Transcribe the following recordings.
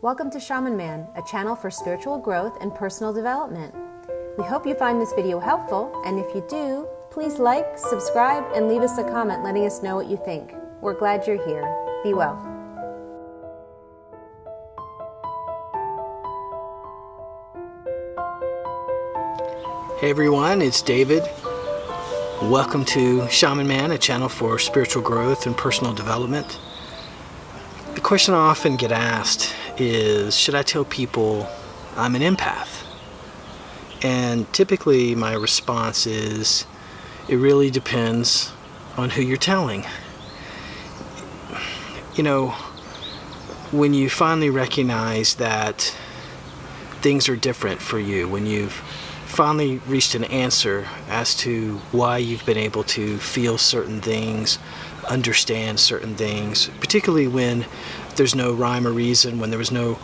Welcome to Shaman Man, a channel for spiritual growth and personal development. We hope you find this video helpful, and if you do, please like, subscribe, and leave us a comment letting us know what you think. We're glad you're here. Be well. Hey everyone, it's David. Welcome to Shaman Man, a channel for spiritual growth and personal development. The question I often get asked is, should I tell people I'm an empath? And typically my response is, it really depends on who you're telling. You know, when you finally recognize that things are different for you, when you've finally reached an answer as to why you've been able to feel certain things, understand certain things, particularly when there's no rhyme or reason, when there was no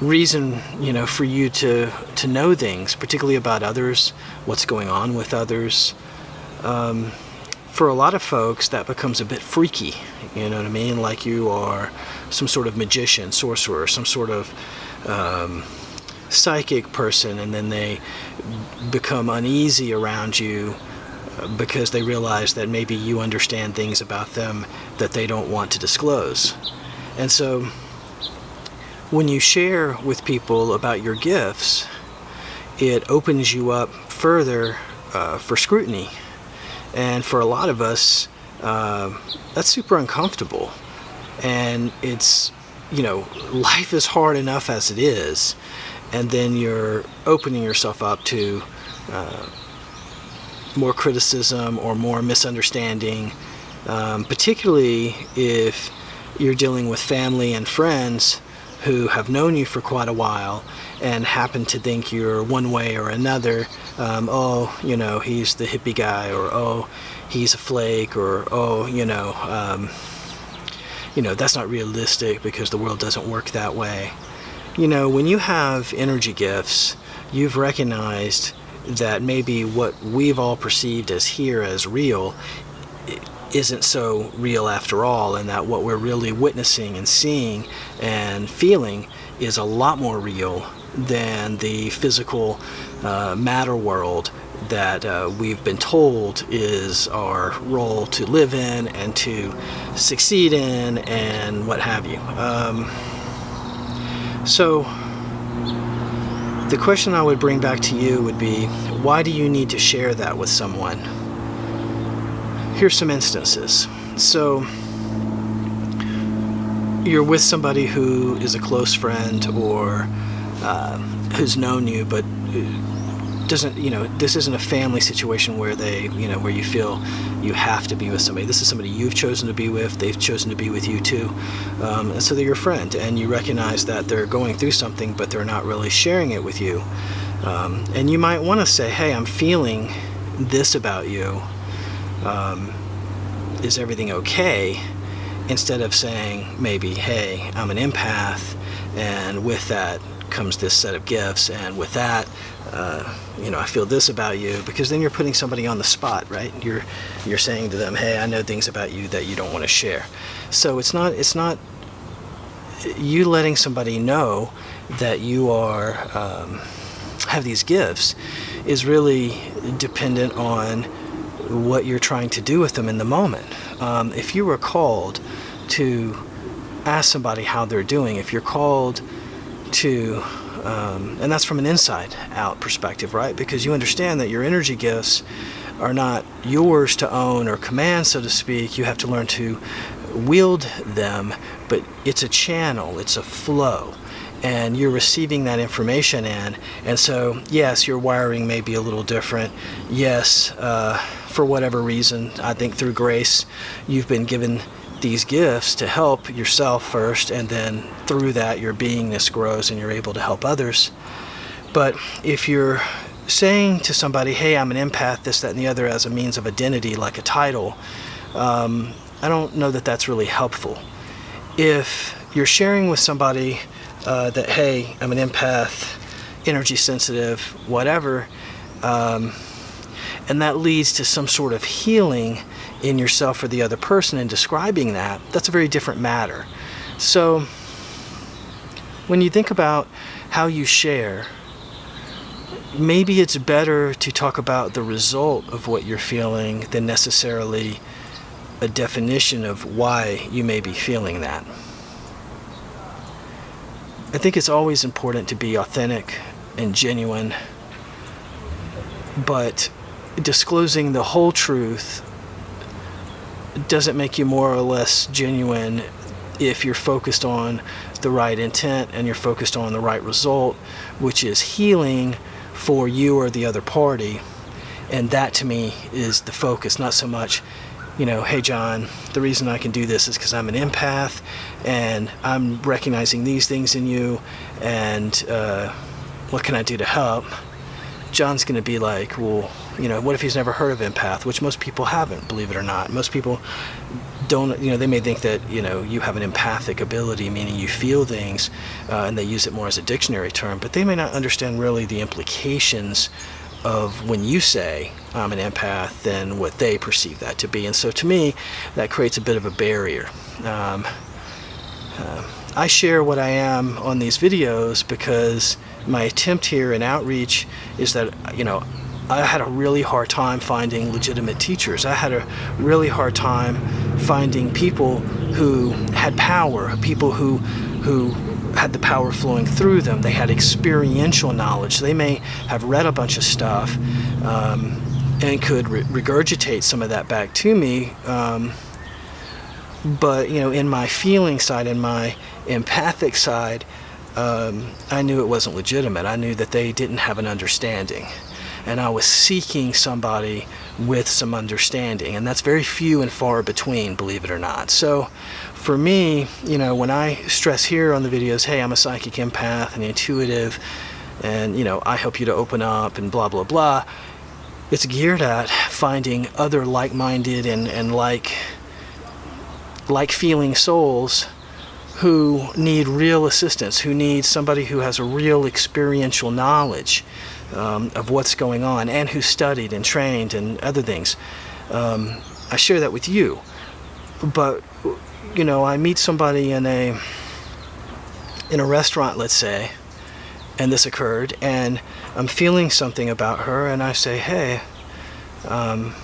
reason, for you to know things, particularly about others, what's going on with others. For a lot of folks, that becomes a bit freaky, you know what I mean? Like you are some sort of magician, sorcerer, some sort of psychic person, and then they become uneasy around you because they realize that maybe you understand things about them that they don't want to disclose. And so when you share with people about your gifts, it opens you up further for scrutiny. And for a lot of us, that's super uncomfortable. And it's, life is hard enough as it is. And then you're opening yourself up to more criticism or more misunderstanding, particularly if you're dealing with family and friends who have known you for quite a while and happen to think you're one way or another. He's the hippie guy, or he's a flake, or that's not realistic because the world doesn't work that way. When you have energy gifts, you've recognized that maybe what we've all perceived as here as real isn't so real after all, and that what we're really witnessing and seeing and feeling is a lot more real than the physical matter world that we've been told is our role to live in and to succeed in and what have you. So the question I would bring back to you would be, why do you need to share that with someone? Here's some instances. So you're with somebody who is a close friend or who's known you, but doesn't, this isn't a family situation where where you feel you have to be with somebody. This is somebody you've chosen to be with, they've chosen to be with you too. And so they're your friend, and you recognize that they're going through something, but they're not really sharing it with you. And you might want to say, hey, I'm feeling this about you. Is everything okay? Instead of saying maybe, hey, I'm an empath, and with that comes this set of gifts, and with that, I feel this about you, because then you're putting somebody on the spot, right? You're saying to them, hey, I know things about you that you don't want to share. So it's not you letting somebody know that you are have these gifts is really dependent on what you're trying to do with them in the moment. If you were called to ask somebody how they're doing, if you're called to and that's from an inside out perspective, right? Because you understand that your energy gifts are not yours to own or command, so to speak. You have to learn to wield them, but it's a channel, it's a flow, and you're receiving that information in. And so, yes, your wiring may be a little different. Yes, for whatever reason, I think through grace, you've been given these gifts to help yourself first, and then through that your beingness grows and you're able to help others. But if you're saying to somebody, hey, I'm an empath, this, that, and the other, as a means of identity, like a title, I don't know that that's really helpful. If you're sharing with somebody that, hey, I'm an empath, energy sensitive, whatever, and that leads to some sort of healing in yourself or the other person, and describing that, that's a very different matter. So when you think about how you share, maybe it's better to talk about the result of what you're feeling than necessarily a definition of why you may be feeling that. I think it's always important to be authentic and genuine, but disclosing the whole truth doesn't make you more or less genuine if you're focused on the right intent and you're focused on the right result, which is healing for you or the other party. And that to me is the focus, not so much, hey John, the reason I can do this is because I'm an empath and I'm recognizing these things in you, and what can I do to help? John's going to be like, well, what if he's never heard of empath, which most people haven't, believe it or not. Most people don't, they may think that, you have an empathic ability, meaning you feel things, and they use it more as a dictionary term, but they may not understand really the implications of when you say I'm an empath than what they perceive that to be. And so to me, that creates a bit of a barrier. I share what I am on these videos because my attempt here in outreach is that, I had a really hard time finding legitimate teachers. I had a really hard time finding people who had power, people who had the power flowing through them. They had experiential knowledge. They may have read a bunch of stuff and could regurgitate some of that back to me. But, in my feeling side, in my empathic side, I knew it wasn't legitimate. I knew that they didn't have an understanding. And I was seeking somebody with some understanding. And that's very few and far between, believe it or not. So for me, when I stress here on the videos, hey, I'm a psychic empath and intuitive, and, I help you to open up and blah, blah, blah, it's geared at finding other like-minded and like-feeling souls who need real assistance, who need somebody who has a real experiential knowledge of what's going on, and who studied and trained and other things. I share that with you. But, I meet somebody in a restaurant, let's say, and this occurred, and I'm feeling something about her, and I say, hey, and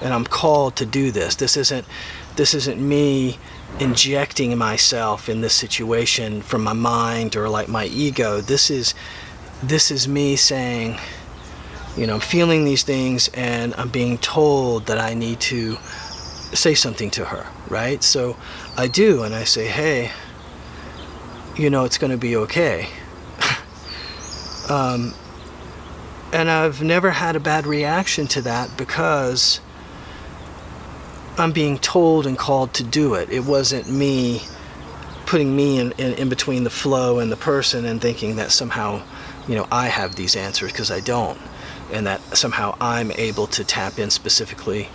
I'm called to do this. This isn't me injecting myself in this situation from my mind or like my ego. This is me saying, I'm feeling these things and I'm being told that I need to say something to her, right? So I do, and I say, hey, it's going to be okay. And I've never had a bad reaction to that because I'm being told and called to do it. It wasn't me putting me in between the flow and the person and thinking that somehow, I have these answers, because I don't. And that somehow I'm able to tap in specifically,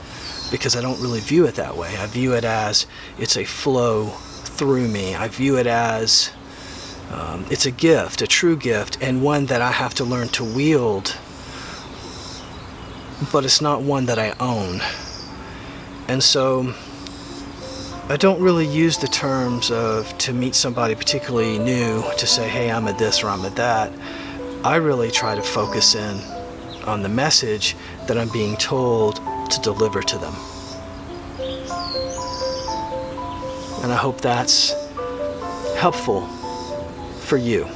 because I don't really view it that way. I view it as it's a flow through me. I view it as it's a gift, a true gift, and one that I have to learn to wield, but it's not one that I own. And so I don't really use the terms of to meet somebody particularly new to say, hey, I'm at this or I'm at that. I really try to focus in on the message that I'm being told to deliver to them. And I hope that's helpful for you.